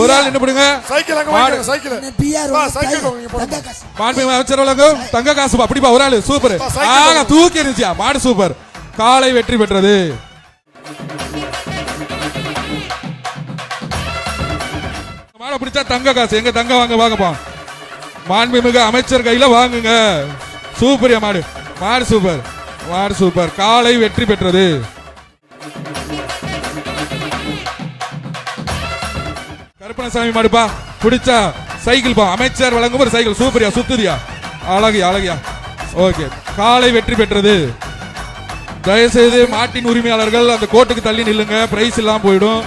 ஒரு ஆள் என்ன பண்ணுங்க அமைச்சர் வழங்கும் தங்க காசு அப்படிப்பா ஒரு ஆளு சூப்பர் தூக்கி இருந்துச்சியா மாடு சூப்பர் காலை வெற்றி பெற்றது. மாடை பிடிச்சா தங்க காசு எங்க தங்க வாங்க வாங்கப்பா மாண்புமிகு அமைச்சர் கையில வாங்குங்க. சூப்பரியா மாடு மாடு சூப்பர் மாடு சூப்பர் காலை வெற்றி பெற்றது. கருப்பணசாமி மாடுப்பா பிடிச்சா சைக்கிள் பா அமைச்சர் வழங்கும் ஒரு சைக்கிள் சூப்பரியா சுத்துதியா அழகியா அழகியா ஓகே காலை வெற்றி பெற்றது. தயவுசெய்து மாட்டின் உரிமையாளர்கள் அந்த கோட்டுக்கு தள்ளி நில்லுங்க பிரைஸ் எல்லாம் போயிடும்.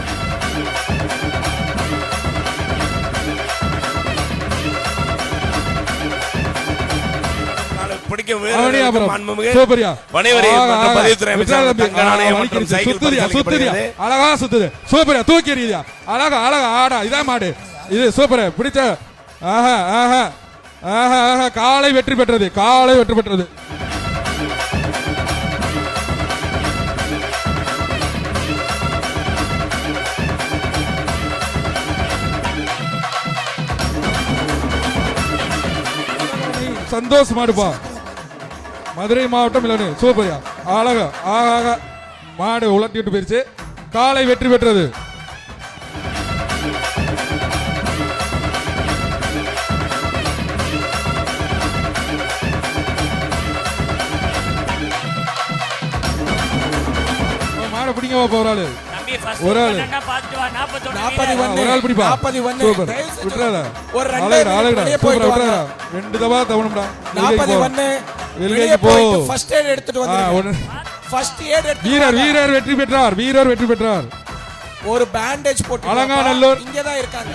அழகா சுத்துது சூப்பரா தூக்கி எறியுதியா அழகா அழகா ஆடா இதான் மாடு இது சூப்பரா பிடிச்ச ஆஹா ஆஹா ஆஹா ஆஹா காலை வெற்றி பெற்றது காலை வெற்றி பெற்றது. சந்தோஷ் மாடுப்பா மதுரை மாவட்டம் இல்லனு சூப்பரியா அழகா ஆகா மாடு உலட்டிட்டு போயிருச்சு காலை வெற்றி பெற்றது. மாடை பிடிங்க ஒரு ஆளு ஒரு ஆள் பிடிப்பா சூப்பர் விட்டுறாத அழகா அழகா சூப்பரா விட்டுறாதா 2 தடவை தவணும்டா வெளியே போ ஃபர்ஸ்ட் எய்ட் எடுத்துட்டு வந்து ஃபர்ஸ்ட் எய்ட் எடுத்து வீரர் வீரர் வெற்றி பெற்றார் வீரர் வெற்றி பெற்றார். ஒரு பேண்டேஜ் போட்டு அலங்காநல்லூர் இங்க தான் இருக்காங்க.